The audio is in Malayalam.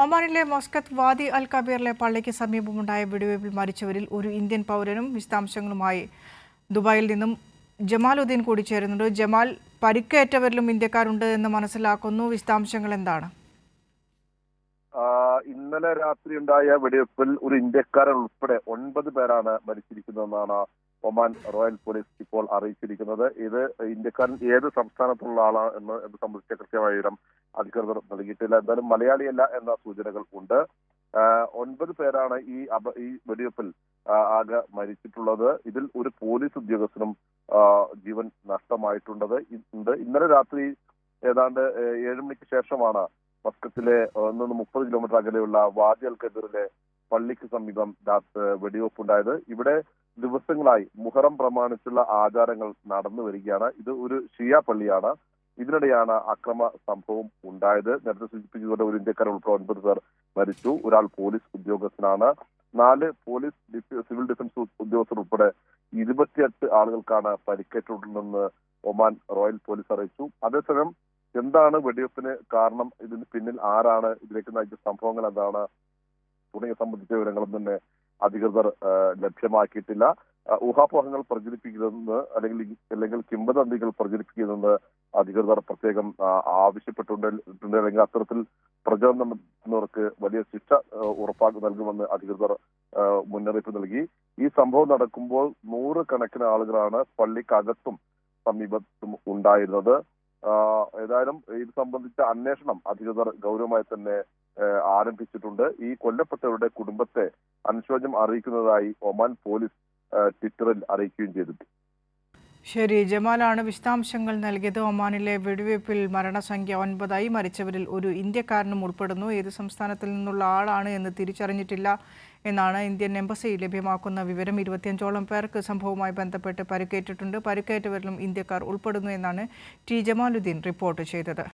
ഒമാനിലെ മസ്കത്ത് വാദി അൽ കബീറിലെ പള്ളിക്ക് സമീപമുണ്ടായ വെടിവയ്പിൽ മരിച്ചവരിൽ ഒരു ഇന്ത്യൻ പൗരനും വിശദാംശങ്ങളുമായി ദുബായിൽ നിന്നും ജമാലുദ്ദീൻ കൂടി ചേരുന്നുണ്ട്. ജമാൽ, പരിക്കേറ്റവരിലും ഇന്ത്യക്കാരുണ്ട് എന്ന് മനസ്സിലാക്കുന്നു. വിശദാംശങ്ങൾ എന്താണ്? ഇന്നലെ രാത്രി ഉണ്ടായ വെടിവെപ്പിൽ ഒരു ഇന്ത്യക്കാരൻ ഉൾപ്പെടെ 9 പേരാണ് മരിച്ചിരിക്കുന്നതെന്നാണ് ഒമാൻ റോയൽ പോലീസ് ഇപ്പോൾ അറിയിച്ചിരിക്കുന്നത്. ഇത് ഇന്ത്യക്കാരൻ ഏത് സംസ്ഥാനത്തുള്ള ആളാണ് എന്ന് സംബന്ധിച്ച കൃത്യമായ വിവരം അധികൃതർ നൽകിയിട്ടില്ല. എന്തായാലും മലയാളിയല്ല എന്ന സൂചനകൾ ഉണ്ട്. 9 പേരാണ് ഈ വെടിവെപ്പിൽ ആകെ മരിച്ചിട്ടുള്ളത്. ഇതിൽ ഒരു പോലീസ് ഉദ്യോഗസ്ഥനും ജീവൻ നഷ്ടമായിട്ടുള്ളത്. ഇന്നലെ രാത്രി ഏതാണ്ട് 7 മണിക്ക് ശേഷമാണ് മസ്കത്തിലെ 30 കിലോമീറ്റർ അകലെയുള്ള വാദി അൽ കബീറിലെ പള്ളിക്ക് സമീപം വെടിവെപ്പുണ്ടായത്. ഇവിടെ ദിവസങ്ങളായി മുഹറം പ്രമാണിച്ചുള്ള ആചാരങ്ങൾ നടന്നു വരികയാണ്. ഇത് ഒരു ഷിയ പള്ളിയാണ്. ഇതിനിടെയാണ് അക്രമ സംഭവം ഉണ്ടായത്. നേരത്തെ സൂചിപ്പിച്ചതുപോലെ ഒരു ഇന്ത്യക്കാരൻ ഉൾപ്പെടെ 9 പേർ മരിച്ചു. ഒരാൾ പോലീസ് ഉദ്യോഗസ്ഥനാണ്. 4 പോലീസ് സിവിൽ ഡിഫൻസ് ഉദ്യോഗസ്ഥർ ഉൾപ്പെടെ 28 ആളുകൾക്കാണ് പരിക്കേറ്റിട്ടുള്ളതെന്ന് ഒമാൻ റോയൽ പോലീസ് അറിയിച്ചു. അതേസമയം എന്താണ് വെടിവെപ്പിന് കാരണം, ഇതിന് പിന്നിൽ ആരാണ്, ഇതിലേക്ക് നയിച്ച സംഭവങ്ങൾ എന്താണ് തുടങ്ങിയ സംബന്ധിച്ച വിവരങ്ങളും തന്നെ അധികൃതർ ലഭ്യമാക്കിയിട്ടില്ല. ഊഹാപോഹങ്ങൾ പ്രചരിപ്പിക്കുന്നതെന്ന് അല്ലെങ്കിൽ കിംവദന്തികൾ പ്രചരിപ്പിക്കുന്നതെന്ന് അധികൃതർ പ്രത്യേകം ആവശ്യപ്പെട്ടുണ്ട്. അല്ലെങ്കിൽ അത്തരത്തിൽ പ്രചരണം നടത്തുന്നവർക്ക് വലിയ ശിക്ഷ ഉറപ്പാക്കി നൽകുമെന്ന് അധികൃതർ മുന്നറിയിപ്പ് നൽകി. ഈ സംഭവം നടക്കുമ്പോൾ 100 കണക്കിന് ആളുകളാണ് പള്ളിക്കകത്തും സമീപത്തും ഉണ്ടായിരുന്നത്. ഏതായാലും ഇത് സംബന്ധിച്ച അന്വേഷണം അധികൃതർ ഗൗരവമായി തന്നെ ആരംഭിച്ചിട്ടുണ്ട്. ഈ കൊല്ലപ്പെട്ടവരുടെ കുടുംബത്തെ അനുശോചനം അറിയിക്കുന്നതായി ഒമാൻ പോലീസ് ട്വിറ്ററിൽ അറിയിക്കുകയും ചെയ്തിട്ടുണ്ട്. ശരി, ജമാലാണ് വിശദാംശങ്ങൾ നൽകിയത്. ഒമാനിലെ വെടിവയ്പിൽ മരണസംഖ്യ 9 മരിച്ചവരിൽ ഒരു ഇന്ത്യക്കാരനും ഉൾപ്പെടുന്നു. ഏത് സംസ്ഥാനത്തിൽ നിന്നുള്ള ആളാണ് എന്ന് തിരിച്ചറിഞ്ഞിട്ടില്ല എന്നാണ് ഇന്ത്യൻ എംബസി ലഭ്യമാക്കുന്ന വിവരം. 25ഓളം പേർക്ക് സംഭവവുമായി ബന്ധപ്പെട്ട് പരിക്കേറ്റിട്ടുണ്ട്. പരിക്കേറ്റവരിലും ഇന്ത്യക്കാർ ഉൾപ്പെടുന്നു എന്നാണ് ടി ജമാലുദ്ദീൻ റിപ്പോർട്ട് ചെയ്തത്.